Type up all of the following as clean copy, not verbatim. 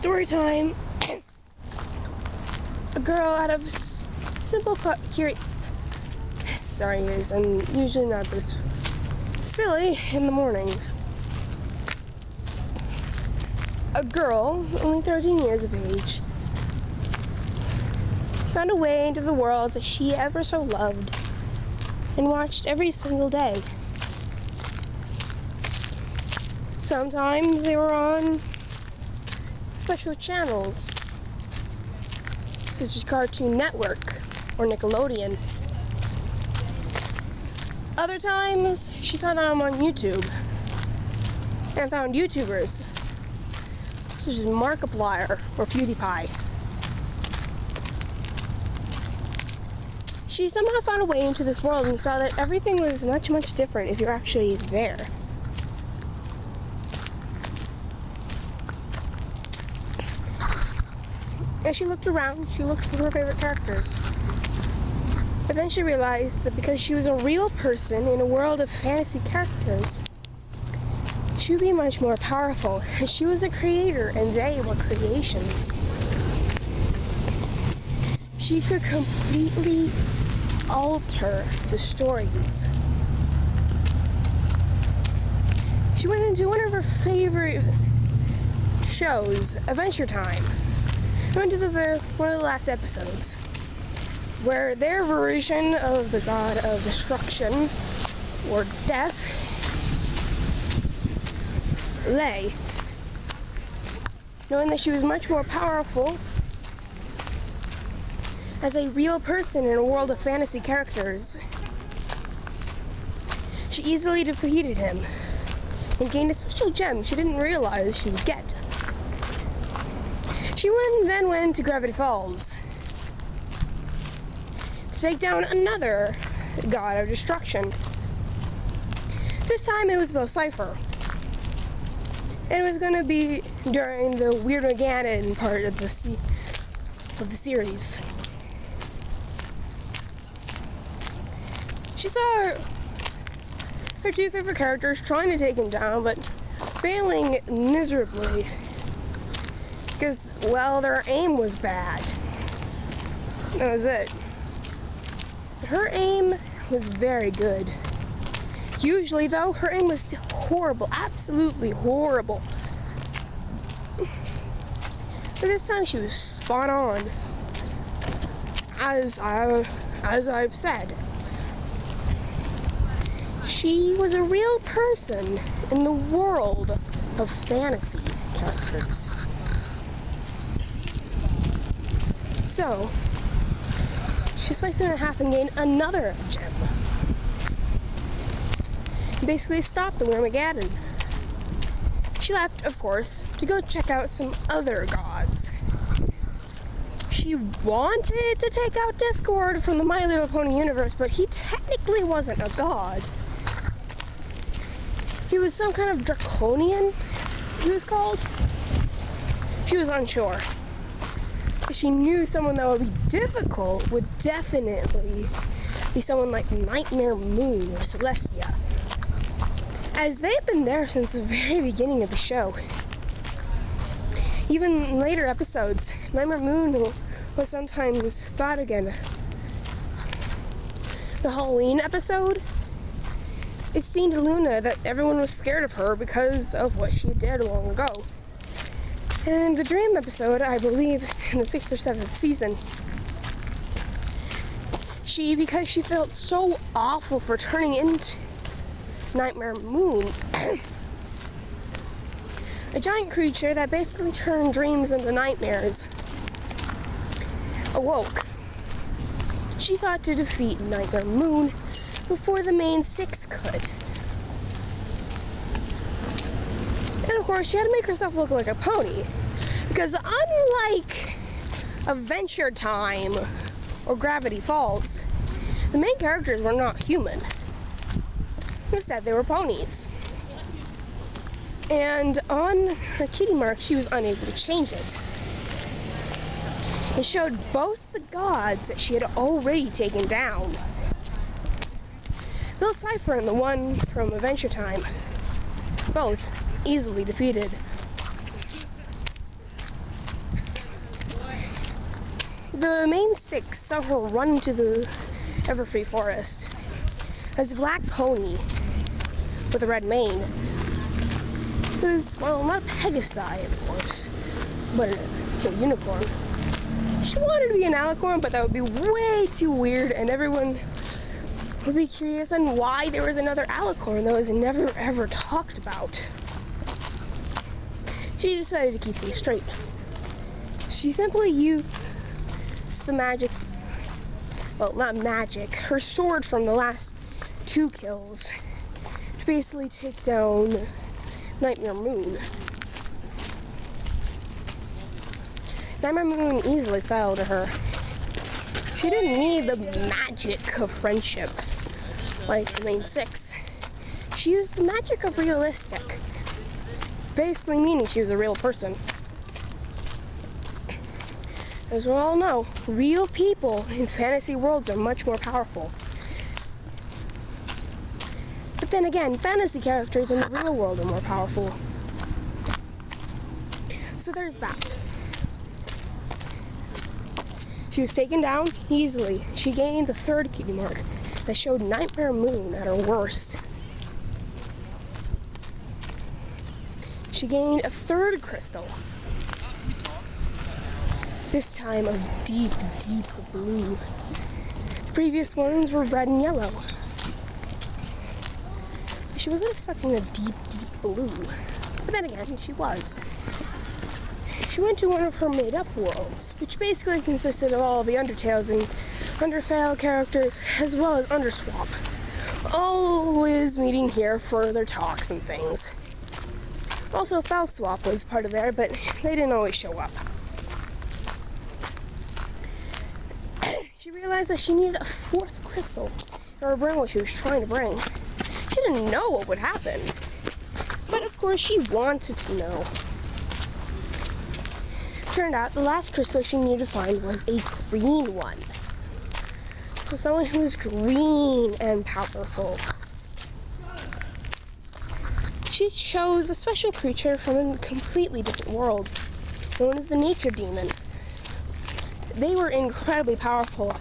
Story time. A girl out of simple Sorry guys, I'm usually not this silly in the mornings. A girl, only 13 years of age, found a way into the worlds that she ever so loved and watched every single day. Sometimes they were on special channels, such as Cartoon Network or Nickelodeon. Other times, she found them on YouTube and found YouTubers, such as Markiplier or PewDiePie. She somehow found a way into this world and saw that everything was much, much different if you're actually there. As she looked around, she looked for her favorite characters. But then she realized that because she was a real person in a world of fantasy characters, she would be much more powerful, and she was a creator and they were creations. She could completely alter the stories. She went into one of her favorite shows, Adventure Time. Went to one of the last episodes, where their version of the god of destruction or death lay, knowing that she was much more powerful as a real person in a world of fantasy characters. She easily defeated him and gained a special gem she didn't realize she would get. She then went to Gravity Falls to take down another god of destruction. This time it was about Cypher. It was going to be during the Weird Meganon part of the series. She saw her two favorite characters trying to take him down, but failing miserably. Because, well, their aim was bad. That was it. Her aim was very good. Usually, though, her aim was horrible. Absolutely horrible. But this time she was spot on. As I've said. She was a real person in the world of fantasy characters. So, she sliced it in half and gained another gem. Basically stopped the Weird Meganon. She left, of course, to go check out some other gods. She wanted to take out Discord from the My Little Pony universe, but he technically wasn't a god. He was some kind of draconian, he was called. She was unsure. She knew someone that would be difficult would definitely be someone like Nightmare Moon or Celestia, as they've been there since the very beginning of the show. Even in later episodes, Nightmare Moon was sometimes thought again. The Halloween episode, it seemed to Luna that everyone was scared of her because of what she did long ago. And in the Dream episode, I believe in the 6th or 7th season, because she felt so awful for turning into Nightmare Moon, a giant creature that basically turned dreams into nightmares, awoke. She thought to defeat Nightmare Moon before the main six could. And of course, she had to make herself look like a pony, because unlike Adventure Time or Gravity Falls, the main characters were not human. Instead, they were ponies. And on her kitty mark, she was unable to change it. It showed both the gods that she had already taken down. Bill Cipher and the one from Adventure Time, both easily defeated. the main six saw her run into the Everfree forest as a black pony with a red mane. It was, well, not a Pegasi, of course, but a unicorn. She wanted to be an alicorn, but that would be way too weird, and everyone would be curious on why there was another alicorn that was never ever talked about. She decided to keep things straight. She simply used the magic, well, not magic, her sword from the last 2 kills to basically take down Nightmare Moon. Nightmare Moon easily fell to her. She didn't need the magic of friendship like the main 6. She used the magic of realistic, basically meaning she was a real person. As we all know, real people in fantasy worlds are much more powerful. But then again, fantasy characters in the real world are more powerful. So there's that. She was taken down easily. She gained the 3rd cutie mark that showed Nightmare Moon at her worst. She gained a 3rd crystal. This time of deep, deep blue. The previous ones were red and yellow. She wasn't expecting a deep, deep blue. But then again, she was. She went to one of her made-up worlds, which basically consisted of all the Undertales and Underfell characters, as well as Underswap. Always meeting here for their talks and things. Also, Fellswap was part of there, but they didn't always show up. She realized that she needed a 4th crystal or bring what she was trying to bring. She didn't know what would happen, but of course she wanted to know. Turned out the last crystal she needed to find was a green one. So someone who is green and powerful. She chose a special creature from a completely different world, known as the Nature Demon. They were incredibly powerful,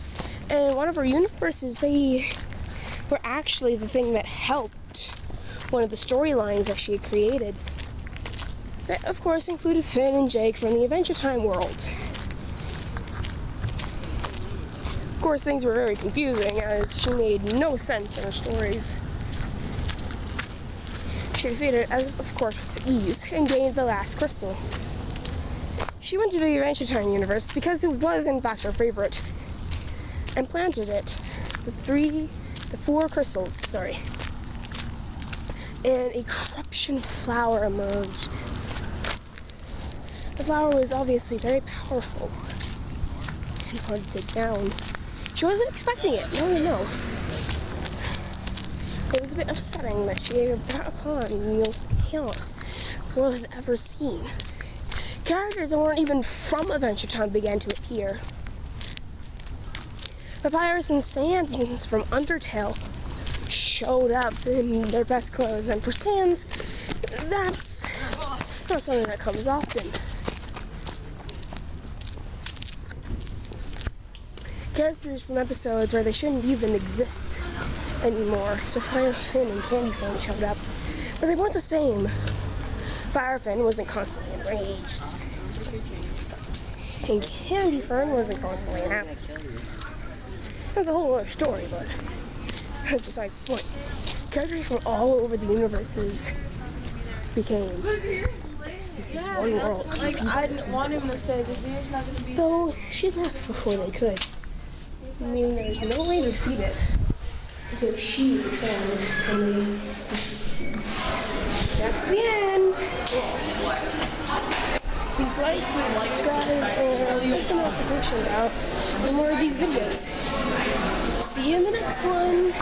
and in one of her universes, they were actually the thing that helped one of the storylines that she had created. That, of course, included Finn and Jake from the Adventure Time world. Of course, things were very confusing, as she made no sense in her stories. She defeated it, of course, with ease, and gained the last crystal. She went to the Aventure Time universe because it was, in fact, her favorite, and planted it. The 4 crystals, and a corruption flower emerged. The flower was obviously very powerful and hard to take down. She wasn't expecting it, no. It was a bit upsetting that she brought upon the most chaos the world had ever seen. Characters that weren't even from Adventure Time began to appear. Papyrus and Sans from Undertale showed up in their best clothes, and for Sans, that's not something that comes often. Characters from episodes where they shouldn't even exist anymore. So Firefin and Candyfin showed up, but they weren't the same. Firefin wasn't constantly enraged, and Candyfin wasn't constantly happy. That's a whole other story, but that's besides the point. Characters from all over the universes became this one world. I didn't want him to stay because he was not going to be. Though she left before they could, meaning there's no way to defeat it until she returned. And that's the end. Please like, subscribe, and make a notification about for more of these videos. See you in the next one.